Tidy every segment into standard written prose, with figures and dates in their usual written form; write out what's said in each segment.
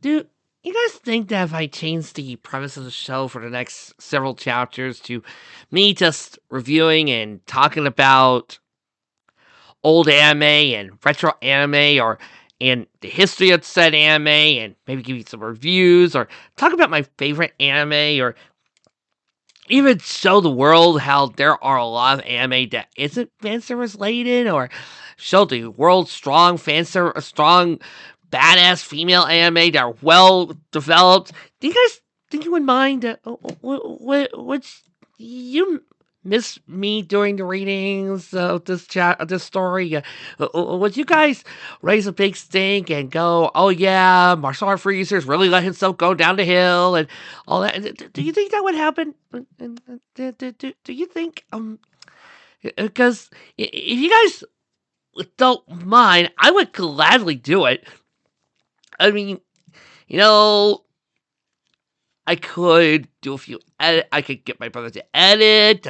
Do you guys think that if I change the premise of the show for the next several chapters to me just reviewing and talking about old anime and retro anime and the history of said anime and maybe give you some reviews or talk about my favorite anime or even show the world how there are a lot of anime that isn't fanservice laden or show the world strong strong badass female anime that are well developed. Do you guys think you would mind? Would you miss me during the readings of this story? Would you guys raise a big stink and go, "Oh yeah, martial art freezers really let himself go down the hill," and all that? Do you think that would happen? Do you think because if you guys don't mind, I would gladly do it. I mean, you know, I could do a few edit. I could get my brother to edit.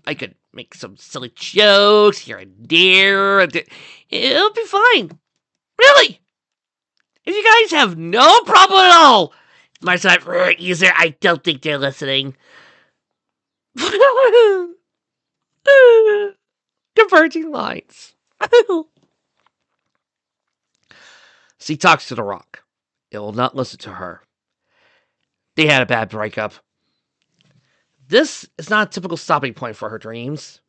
I could make some silly jokes here and there. It'll be fine. Really. If you guys have no problem at all, my side user, I don't think they're listening. Converging lines. She talks to the rock. It will not listen to her. They had a bad breakup. This is not a typical stopping point for her dreams.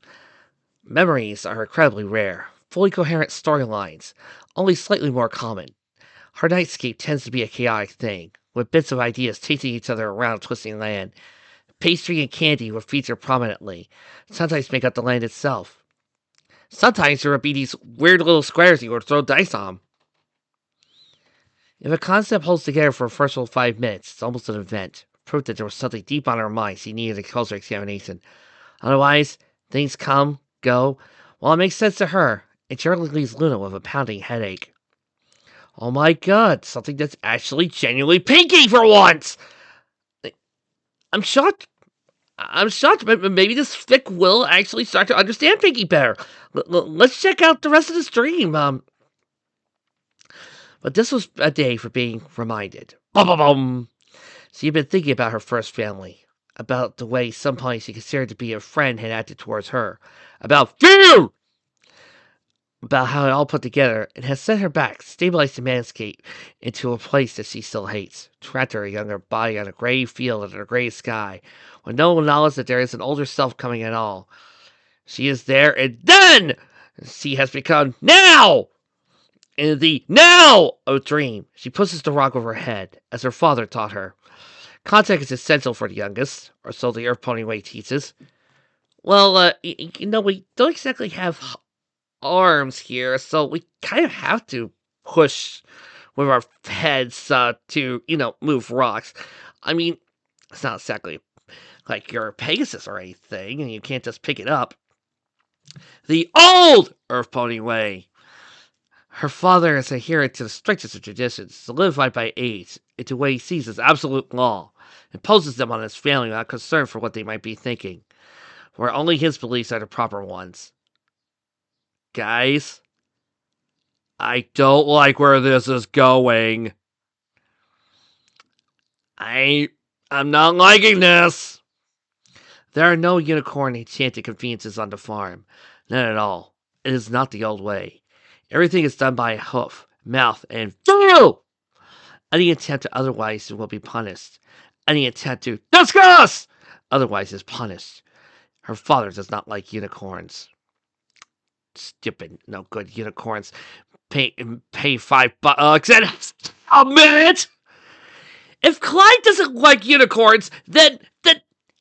Memories are incredibly rare, fully coherent storylines, only slightly more common. Her nightscape tends to be a chaotic thing, with bits of ideas chasing each other around twisting land. Pastry and candy will feature prominently, sometimes make up the land itself. Sometimes there will be these weird little squares you would throw dice on. If a concept holds together for a first 5 minutes, it's almost an event, proof that there was something deep on her mind she needed a closer examination. Otherwise, things come, go. Well, it makes sense to her. It generally leaves Luna with a pounding headache. Oh my god, something that's actually genuinely pinky for once! I'm shocked. But maybe this fic will actually start to understand Pinky better. Let's check out the rest of the stream. But this was a day for being reminded. Bum. She had been thinking about her first family, about the way somebody she considered to be a friend had acted towards her, about fear, about how it all put together, and had set her back, stabilized the landscape into a place that she still hates, trapped her younger body on a gray field under a gray sky, with no knowledge that there is an older self coming at all. She is there, and then she has become now! In the now of dream, she pushes the rock over her head, as her father taught her. Contact is essential for the youngest, or so the Earth Pony Way teaches. Well, we don't exactly have arms here, so we kind of have to push with our heads to, move rocks. I mean, it's not exactly like you're a Pegasus or anything, and you can't just pick it up. The old Earth Pony Way. Her father is adherent to the strictest of traditions, solidified by age, into what he sees as absolute law, imposes them on his family without concern for what they might be thinking, where only his beliefs are the proper ones. Guys, I don't like where this is going. I'm not liking this. There are no unicorn enchanted conveniences on the farm. None at all. It is not the old way. Everything is done by hoof, mouth, and feel. Any attempt to otherwise will be punished. Any attempt to discuss otherwise is punished. Her father does not like unicorns. Stupid, no good unicorns. Pay $5 and a minute. If Clyde doesn't like unicorns, then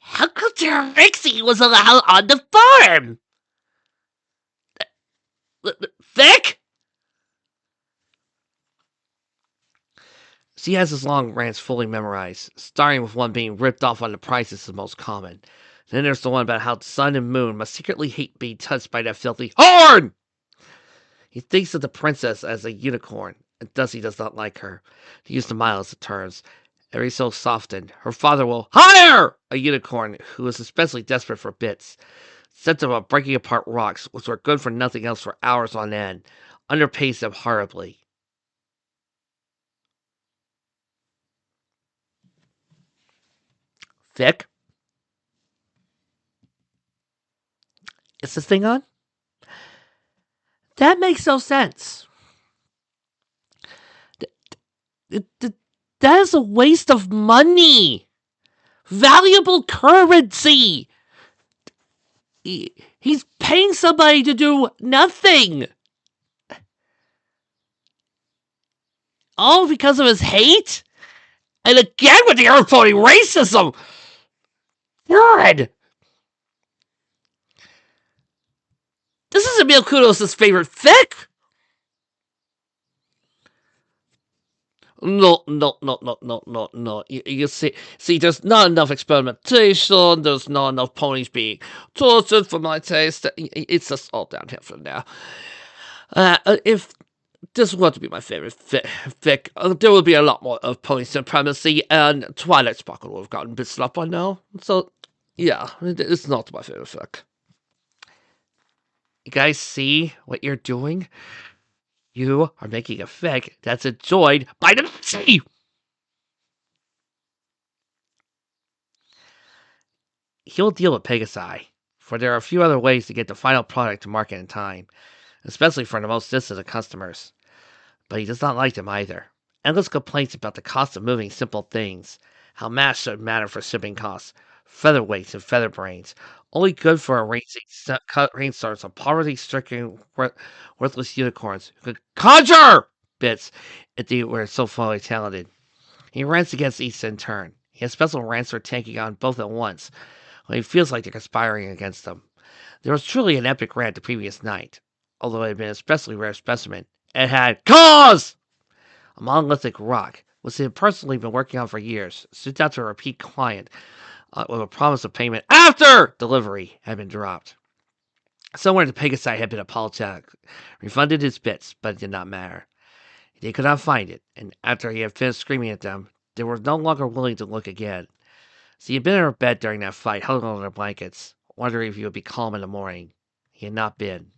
how come Trixie was allowed on the farm? Thick? She has his long rants fully memorized, starting with one being ripped off on the price is the most common. Then there's the one about how the sun and moon must secretly hate being touched by that filthy horn! He thinks of the princess as a unicorn, and Dusty does not like her. To use the mildest of terms, every so often, her father will hire a unicorn who is especially desperate for bits, sent them about breaking apart rocks, which were good for nothing else for hours on end, underpays them horribly. Vic, is this thing on? That makes no sense. Th- th- That is a waste of money. Valuable currency. He's paying somebody to do nothing. All because of his hate? And again with the earth pony racism. God. This is Emil Kudos' favorite fic. No. You see, there's not enough experimentation. There's not enough ponies being tortured for my taste. It's just all downhill from now. If this were to be my favorite fic, there would be a lot more of pony supremacy, and Twilight Sparkle would have gotten pissed up by now. So, yeah, it's not my favorite fic. You guys see what you're doing? You are making a fic that's enjoyed by the sea. He'll deal with Pegasi, for there are a few other ways to get the final product to market in time, especially for the most distant of customers. But he does not like them either. Endless complaints about the cost of moving simple things, how mass should matter for shipping costs, featherweights and featherbrains, only good for arranging rainstorms of poverty-stricken, worthless unicorns who could conjure bits if they were so fully talented. He rants against each in turn. He has special rants for taking on both at once, when he feels like they're conspiring against him. There was truly an epic rant the previous night, although it had been an especially rare specimen. It had cause! A monolithic rock, which he had personally been working on for years, sent out to a repeat client with a promise of payment after delivery had been dropped. Somewhere the Pegasi had been apologetic, refunded his bits, but it did not matter. They could not find it, and after he had finished screaming at them, they were no longer willing to look again. So he had been in her bed during that fight, huddled under blankets, wondering if he would be calm in the morning. He had not been.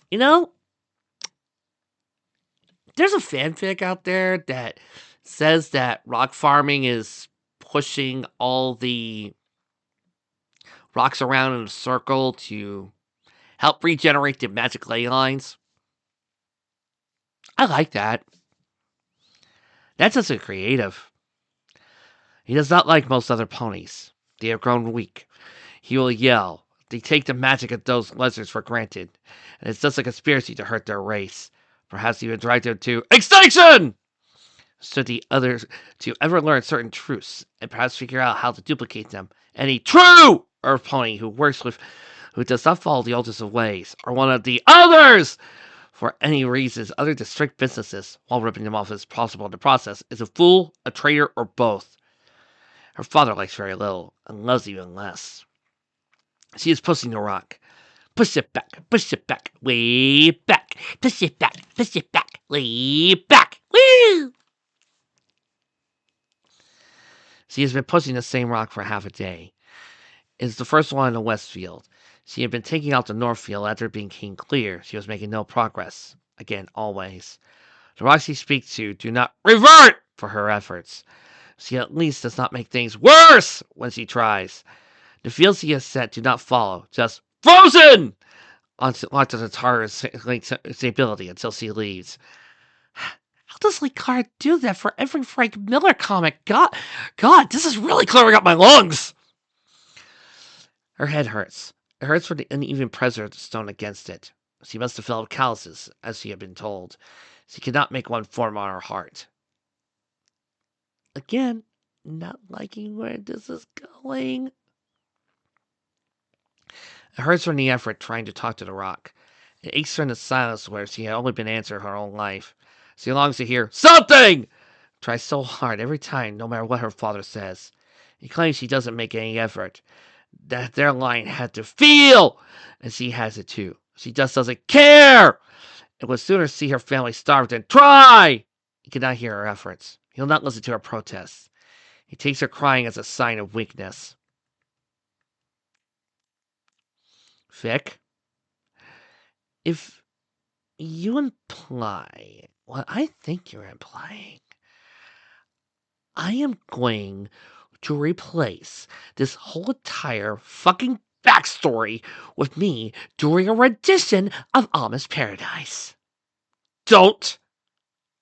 You know, there's a fanfic out there that says that rock farming is pushing all the rocks around in a circle to help regenerate the magic ley lines. I like that. That's just a creative. He does not like most other ponies. They have grown weak. He will yell. They take the magic of those lizards for granted, and it's just a conspiracy to hurt their race. Perhaps even drive them to extinction! So the others to ever learn certain truths, and perhaps figure out how to duplicate them. Any true Earth pony who does not follow the oldest of ways, or one of the others, for any reasons other than strict businesses, while ripping them off as possible in the process, is a fool, a traitor, or both. Her father likes very little, and loves even less. She is pushing the rock. Push it back, way back. Push it back, way back. Woo! She has been pushing the same rock for half a day. It is the first one in the west field. She had been taking out the north field after it became clear she was making no progress. Again, always. The rocks she speaks to do not revert for her efforts. She at least does not make things worse when she tries. The fields she has set do not follow, just frozen onto the Tara's stability until she leaves. How does Licard do that for every Frank Miller comic? God, this is really clearing up my lungs. Her head hurts. It hurts for the uneven pressure of the stone against it. She must develop calluses, as she had been told. She cannot make one form on her heart. Again, not liking where this is going. It hurts from the effort trying to talk to the rock. It aches her in the silence where she had only been answered her own life. She longs to hear something! Tries so hard every time, no matter what her father says. He claims she doesn't make any effort. That their line had to feel! And she has it too. She just doesn't care! And would sooner see her family starve than try! He cannot hear her efforts. He'll not listen to her protests. He takes her crying as a sign of weakness. Vic, if you imply what I think you're implying, I am going to replace this whole entire fucking backstory with me doing a rendition of Amish Paradise. Don't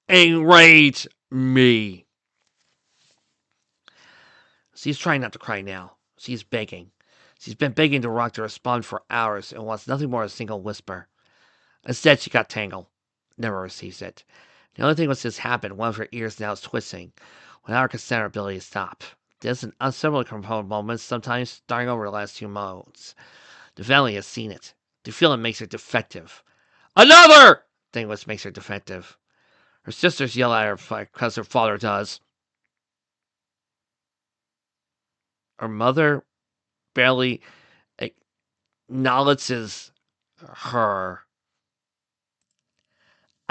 enrage me. She's trying not to cry now. She's begging. She's been begging the rock to respond for hours and wants nothing more than a single whisper. Instead, she got tangled. Never receives it. The only thing that's just happened, one of her ears now is twisting, without her consent or ability to stop. There's an unsimilar component moments, sometimes starting over the last 2 modes. The valley has seen it. The feeling makes her defective. Another thing which makes her defective. Her sisters yell at her because her father does. Her mother barely acknowledges her.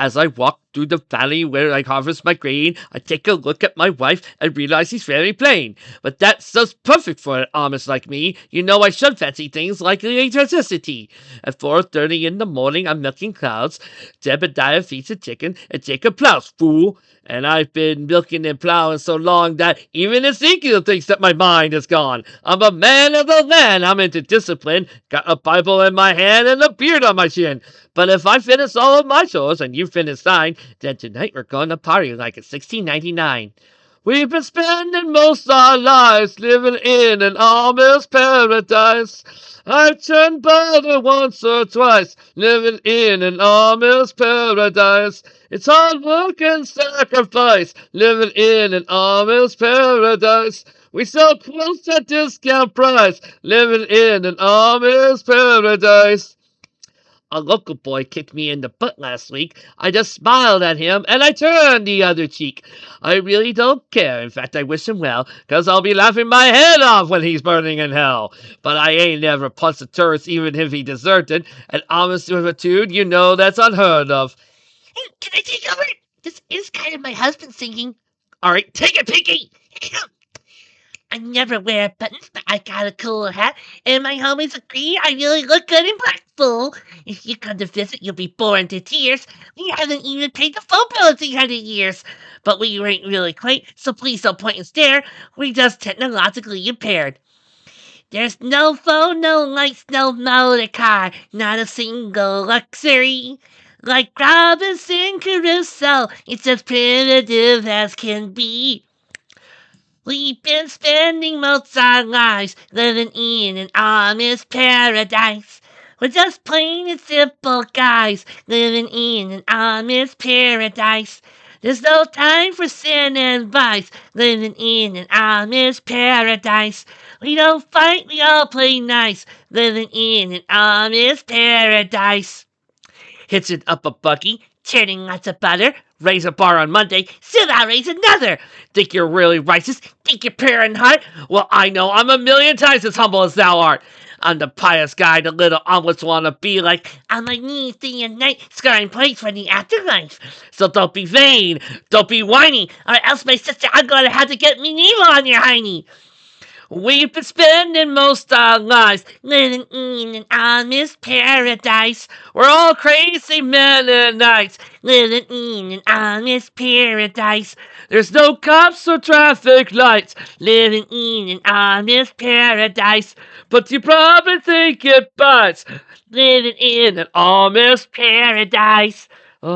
As I walk through the valley where I harvest my grain, I take a look at my wife and realize she's very plain. But that's just perfect for an Amish like me. You know I should fancy things like electricity. At 4:30 in the morning, I'm milking cows. Jebediah feeds a chicken, and Jacob plows, fool. And I've been milking and plowing so long that even Ezekiel thinks that my mind is gone. I'm a man of the land. I'm into discipline. Got a Bible in my hand and a beard on my chin. But if I finish all of my chores and you finish thine, then tonight we're going to party like it's 1699. We've been spending most our lives living in an Amish paradise. I've turned butter once or twice, living in an Amish paradise. It's hard work and sacrifice, living in an Amish paradise. We sell clothes at discount price, living in an Amish paradise. A local boy kicked me in the butt last week. I just smiled at him and I turned the other cheek. I really don't care. In fact, I wish him well, 'cause I'll be laughing my head off when he's burning in hell. But I ain't never punched a tourist even if he deserted. An honest servitude, you know that's unheard of. Hey, can I take over? This is kind of my husband singing. All right, take it, Pinky. I never wear buttons, but I got a cooler hat, and my homies agree I really look good in black, fool. If you come to visit, you'll be bored to tears. We haven't even paid the phone bill in 300 years. But we ain't really quite, so please don't point and stare. We're just technologically impaired. There's no phone, no lights, no motor car, not a single luxury. Like Robinson Crusoe, it's as primitive as can be. We've been spending most our lives living in an Amish paradise. We're just plain and simple guys living in an Amish paradise. There's no time for sin and vice living in an Amish paradise. We don't fight, we all play nice living in an Amish paradise. Hits it up a buggy, churning lots of butter. Raise a bar on Monday, still I'll raise another. Think you're really righteous? Think you're pure in heart? Well, I know I'm a million times as humble as thou art. I'm the pious guy the little omelets want to be like. On my knees day and night, scarring plates for the afterlife. So don't be vain, don't be whiny, or else my sister I'm gonna have to get me needle on your hiney. We've been spending most our lives living in an Amish paradise. We're all crazy Mennonites living in an Amish paradise. There's no cops or traffic lights living in an Amish paradise. But you probably think it bites living in an Amish paradise. Oh,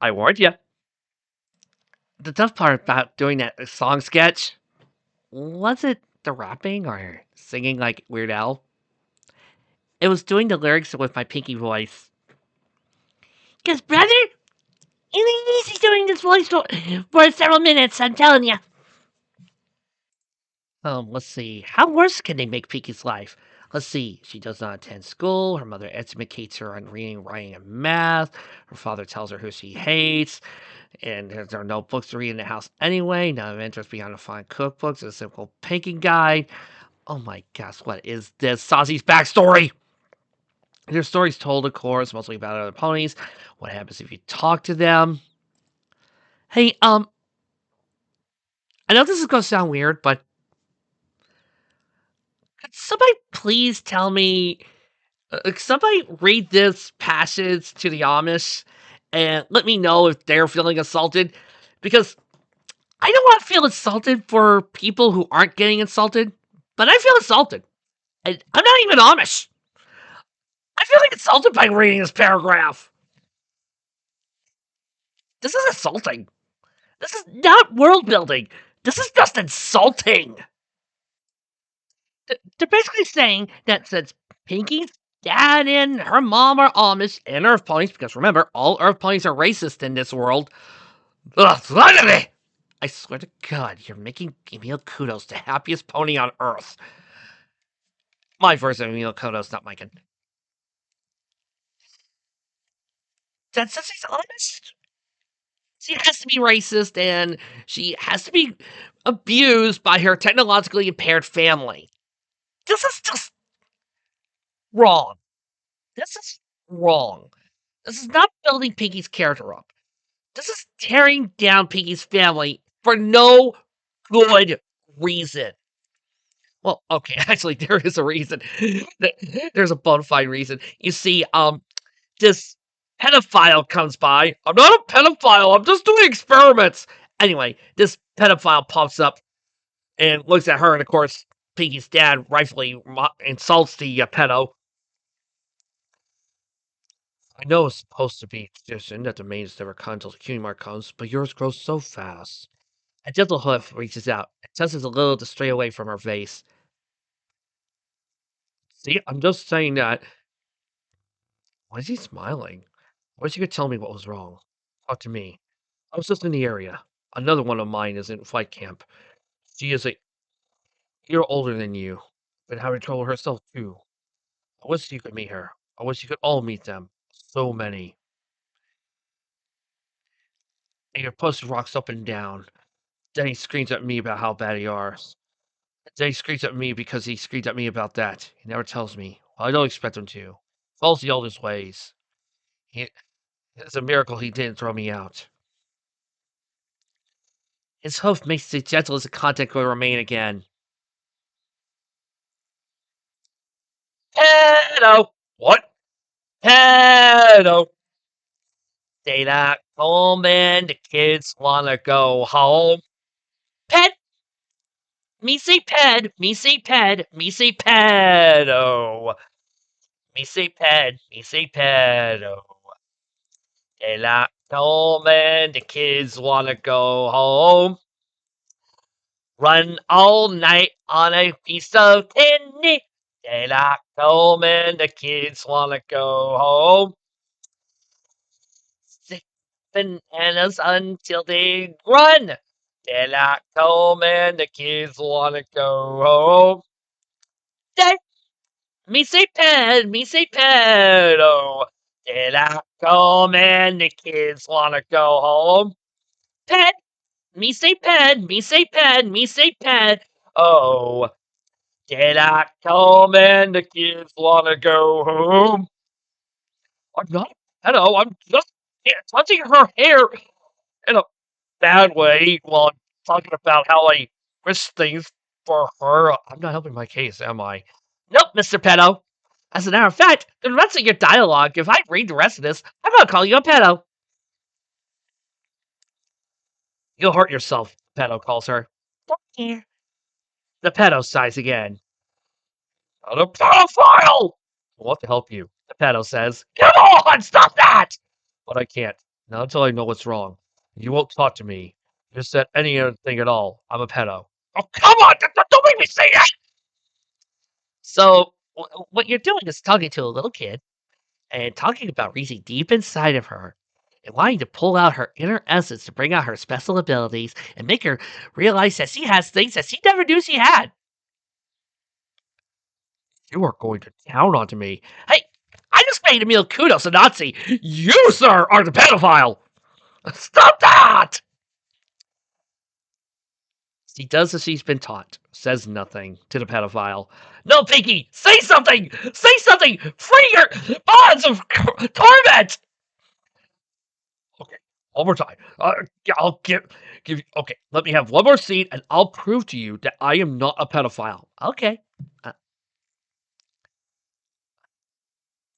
I warned you. The tough part about doing that song sketch was it the rapping or singing like Weird Al? It was doing the lyrics with my pinky voice. Cause brother, it ain't easy doing this voice for several minutes. I'm telling you. Let's see. How worse can they make Pinky's life? Let's see. She does not attend school. Her mother educates her on reading, writing, and math. Her father tells her who she hates. And there are no books to read in the house anyway. None of interest beyond to find cookbooks. A simple pinking guide. Oh my gosh, what is this? Saucy's backstory! Their stories told, of course, mostly about other ponies. What happens if you talk to them? Hey, I know this is gonna sound weird, but could somebody please tell me? Could somebody read this passage to the Amish and let me know if they're feeling assaulted, because I don't want to feel insulted for people who aren't getting insulted, but I feel insulted. And I'm not even Amish. I feel like insulted by reading this paragraph. This is insulting. This is not world building. This is just insulting. They're basically saying that since Pinky's dad and her mom are Amish and Earth ponies, because remember, all Earth ponies are racist in this world. Ugh, I swear to God, you're making Emil Kudos the happiest pony on Earth. My version of Emil Kudos, not Mike. That since he's Amish, she has to be racist and she has to be abused by her technologically impaired family. This is just wrong. This is wrong. This is not building Pinky's character up. This is tearing down Pinky's family for no good reason. Well, okay, actually, there is a reason. There's a bona fide reason. You see, this pedophile comes by. I'm not a pedophile. I'm just doing experiments. Anyway, this pedophile pops up and looks at her, and of course, Pinky's dad rightfully insults the pedo. I know it's supposed to be tradition that the maidens never come until the cutie mark comes, but yours grows so fast. A gentle hoof reaches out and touches a little to stray away from her face. See, I'm just saying that. Why is he smiling? I wish you could tell me what was wrong. Talk to me. I was just in the area. Another one of mine is in flight camp. She is a year older than you, but having trouble herself too. I wish you could meet her. I wish you could all meet them. So many. And your pussy rocks up and down. Then he screams at me about how bad he are. Then he screams at me because he screamed at me about that. He never tells me. Well, I don't expect him to. Follows the oldest ways. He, it's a miracle he didn't throw me out. His hoof makes it gentle as the contact will remain again. Hello! What? Hello! They not home and the kids wanna go home. Pet! Me say ped! Me say ped! Me say pedo! Me say ped! Me say pedo! They not home and the kids wanna go home. Run all night on a piece of tinny. They not home and the kids wanna go home. Six bananas until they run. They not home and the kids wanna go home. They, me say pedo. They not home and the kids wanna go home. Pet, me say ped, me say ped, me say ped. Oh, did I come and the kids wanna go home? I'm not a pedo, I'm just touching her hair in a bad way while I'm talking about how I wish things for her. I'm not helping my case, am I? Nope, Mr. Pedo. As a matter of fact, the rest of your dialogue, if I read the rest of this, I'm gonna call you a pedo. You'll hurt yourself, Pedo calls her. Don't care. The pedo sighs again. Not a pedophile! We'll have to help you, the pedo says. Come on, stop that! But I can't. Not until I know what's wrong. You won't talk to me. Just said any other thing at all. I'm a pedo. Oh, come on! Don't make me say that! So, what you're doing is talking to a little kid and talking about reaching deep inside of her and wanting to pull out her inner essence to bring out her special abilities and make her realize that she has things that she never knew she had. You are going to count onto me. Hey, I just made Emil Kudos a Nazi. You, sir, are the pedophile. Stop that! She does as she's been taught. Says nothing to the pedophile. No, Pinky! Say something! Say something! Free your bonds of torment! Okay, one more time. I'll give you... Okay, let me have one more scene, and I'll prove to you that I am not a pedophile. Okay.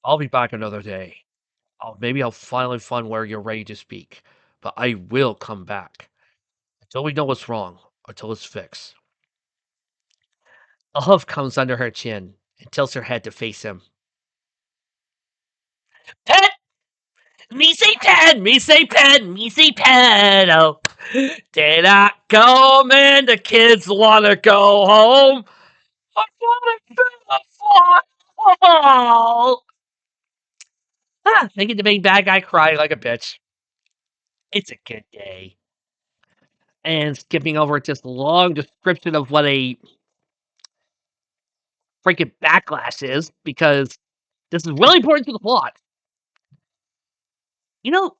I'll be back another day. Oh, maybe I'll finally find where you're ready to speak, but I will come back. Until we know what's wrong, until it's fixed. A hoof comes under her chin and tilts her head to face him. Pet! Me say pet! Me say pet! Me say pet! Oh, did I come and the kids wanna go home? I wanna be a fall. Making the big bad guy cry like a bitch. It's a good day. And skipping over just a long description of what a freaking backlash is, because this is really important to the plot. You know,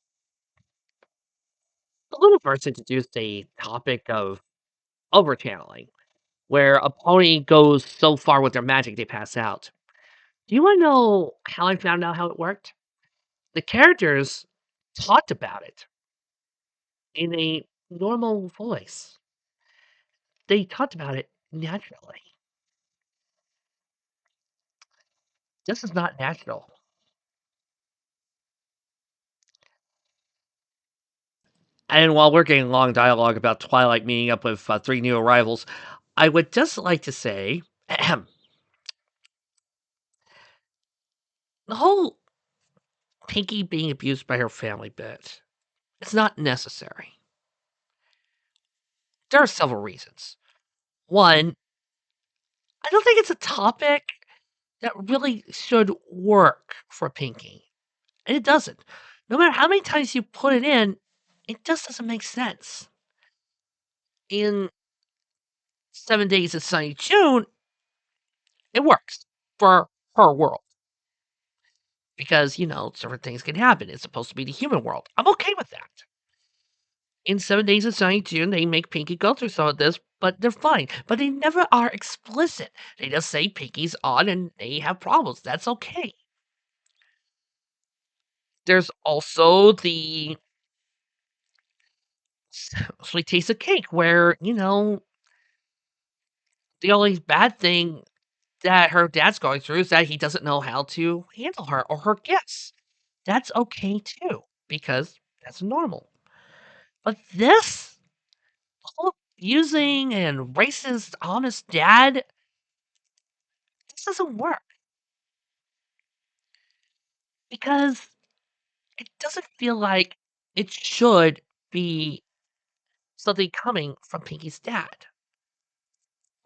the little verse introduced a topic of overchanneling, where a pony goes so far with their magic they pass out. Do you want to know how I found out how it worked? The characters talked about it in a normal voice. They talked about it naturally. This is not natural. And while we're getting long dialogue about Twilight meeting up with three new arrivals, I would just like to say the whole Pinky being abused by her family bit is not necessary. There are several reasons. One, I don't think it's a topic that really should work for Pinky. And it doesn't. No matter how many times you put it in, it just doesn't make sense. In 7 Days of Sunny June, it works for her world. Because, certain things can happen. It's supposed to be the human world. I'm okay with that. In 7 Days of Sunny June, they make Pinky go through some of this, but they're fine. But they never are explicit. They just say Pinky's odd and they have problems. That's okay. There's also the Sweet Taste of Cake, where, the only bad thing that her dad's going through is that he doesn't know how to handle her or her gifts. That's okay too, because that's normal. But this whole abusing and racist, honest dad, this doesn't work because it doesn't feel like it should be something coming from Pinky's dad.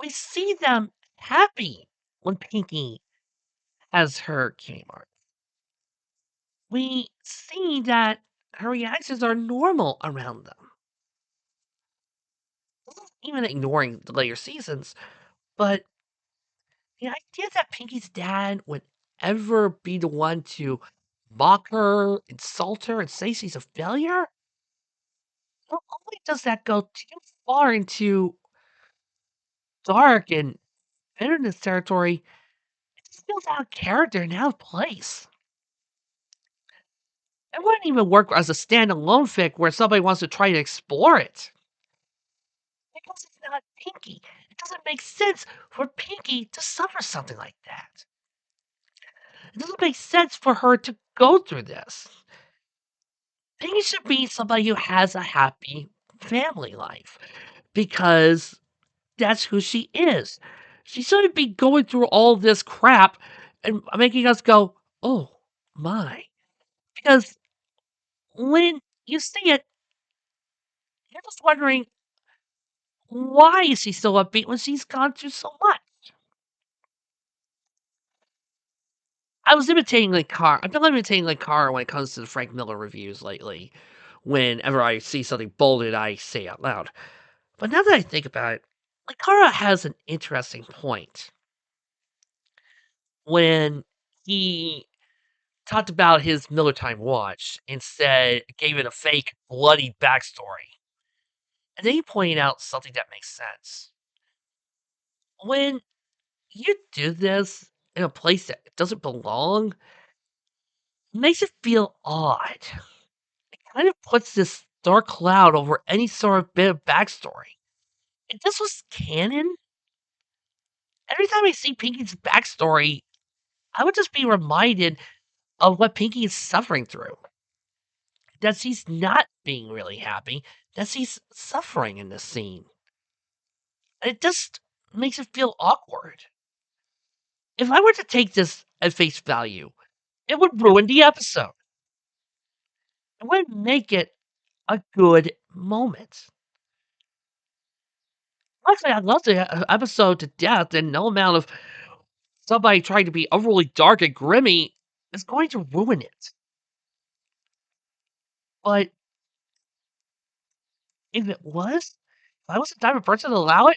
We see them happy when Pinky has her Kmart. We see that her reactions are normal around them, even ignoring the later seasons. But the idea that Pinky's dad would ever be the one to mock her, insult her, and say she's a failure, not only does that go too far into dark and bitterness territory, it just feels out of character and out of place. It wouldn't even work as a standalone fic where somebody wants to try to explore it. Because it's not Pinky. It doesn't make sense for Pinky to suffer something like that. It doesn't make sense for her to go through this. Pinky should be somebody who has a happy family life because that's who she is. She shouldn't be going through all this crap and making us go, oh my. Because when you see it, you're just wondering, why is she so upbeat when she's gone through so much? I was imitating like Car. I've been imitating like Car when it comes to the Frank Miller reviews lately. Whenever I see something bolded, I say out loud. But now that I think about it, like Kara has an interesting point when he talked about his Miller Time watch and gave it a fake bloody backstory. And then he pointed out something that makes sense. When you do this in a place that doesn't belong, it makes it feel odd. It kind of puts this dark cloud over any sort of bit of backstory. If this was canon, every time I see Pinky's backstory, I would just be reminded of what Pinky is suffering through. That he's not being really happy, that he's suffering in this scene. And it just makes it feel awkward. If I were to take this at face value, it would ruin the episode. It wouldn't make it a good moment. Actually, I love the episode to death, and no amount of somebody trying to be overly dark and grimy is going to ruin it. But if it was, if I was the type of person to allow it,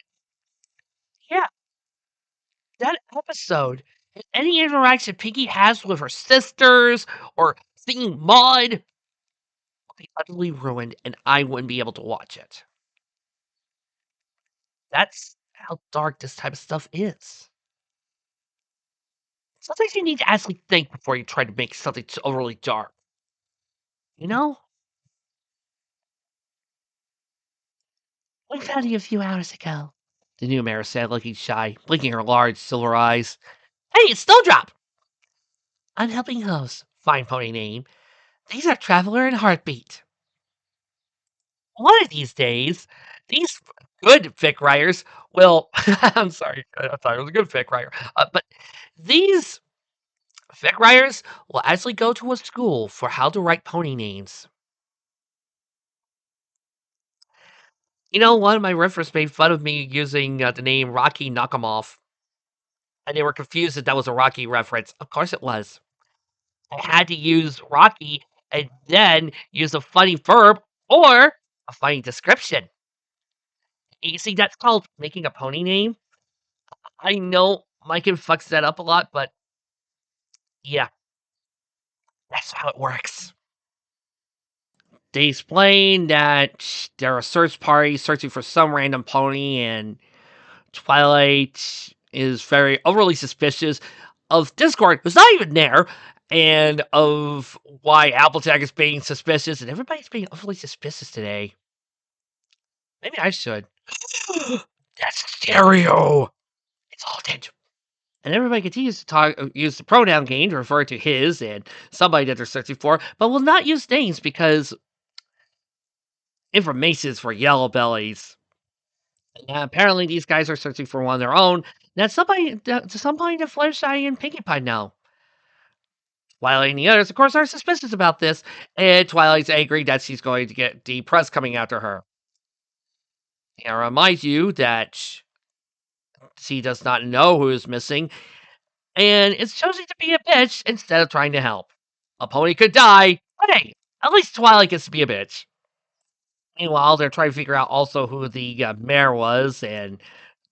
yeah, that episode, and any interaction Pinky has with her sisters or seeing Mud will be utterly ruined, and I wouldn't be able to watch it. That's how dark this type of stuff is. Sometimes you need to actually think before you try to make something overly dark. You know? We found you a few hours ago, the new mayor said, looking shy, blinking her large silver eyes. Hey, it's Snowdrop! I'm helping host. Fine pony name. These are Traveler and Heartbeat. One of these days, these good fic writers will. I'm sorry, I thought it was a good fic writer. But these fic writers will actually go to a school for how to write pony names. You know, one of my riffers made fun of me using the name Rocky Knockemoff, and they were confused that that was a Rocky reference. Of course it was. I had to use Rocky and then use a funny verb or a funny description. You see, that's called making a pony name. I know Mike fucks that up a lot, but yeah, that's how it works. They explain that there are search parties searching for some random pony, and Twilight is very overly suspicious of Discord, who's not even there, and of why Applejack is being suspicious, and everybody's being overly suspicious today. Maybe I should. That's stereo. It's haunted. And everybody continues to use the pronoun game to refer to his and somebody that they're searching for, but will not use names because information is for yellow bellies. Apparently, these guys are searching for one of their own. That's somebody to Fluttershy and Pinkie Pie know. Twilight and the others, of course, are suspicious about this, and Twilight's angry that she's going to get the press coming after her. And I remind you that she does not know who is missing, and is choosing to be a bitch instead of trying to help. A pony could die, but hey, at least Twilight gets to be a bitch. Meanwhile, they're trying to figure out also who the mayor was, and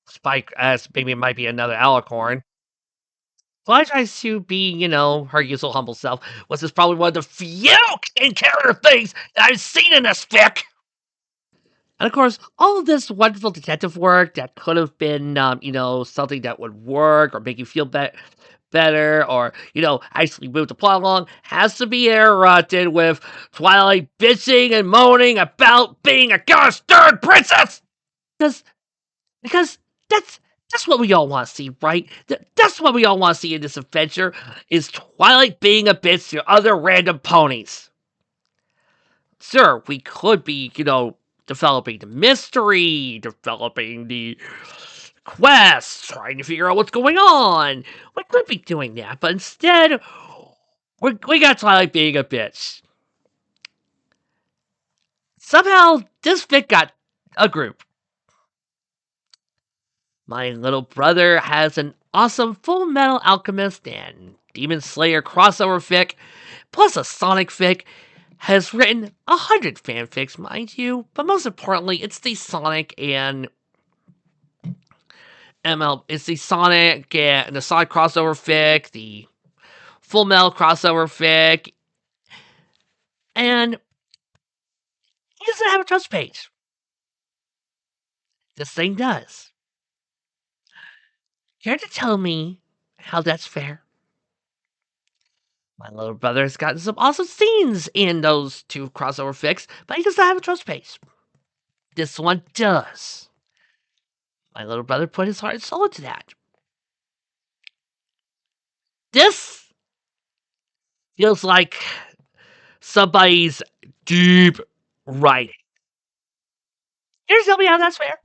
Spike as maybe it might be another alicorn. Twilight tries to be, her usual humble self, which is probably one of the few in-character things that I've seen in this fic. And of course, all of this wonderful detective work that could have been, something that would work or make you feel better or, actually move the plot along has to be interrupted with Twilight bitching and moaning about being a gosh darn princess! Because that's what we all want to see, right? That's what we all want to see in this adventure, is Twilight being a bitch to other random ponies. Sure, we could be, developing the mystery, developing the quest, trying to figure out what's going on. We could be doing that, but instead, we got Twilight being a bitch. Somehow, this fic got a group. My little brother has an awesome Full Metal Alchemist and Demon Slayer crossover fic, plus a Sonic fic. Has written 100 fanfics, mind you, but most importantly, it's the Sonic and It's the Sonic and the Sonic crossover fic, the Full Metal crossover fic, and he doesn't have a trust page. This thing does. Care to tell me how that's fair? My little brother has gotten some awesome scenes in those two crossover fics, but he does not have a trust page. This one does. My little brother put his heart and soul into that. This Feels like somebody's deep writing. You're tell me how that's fair.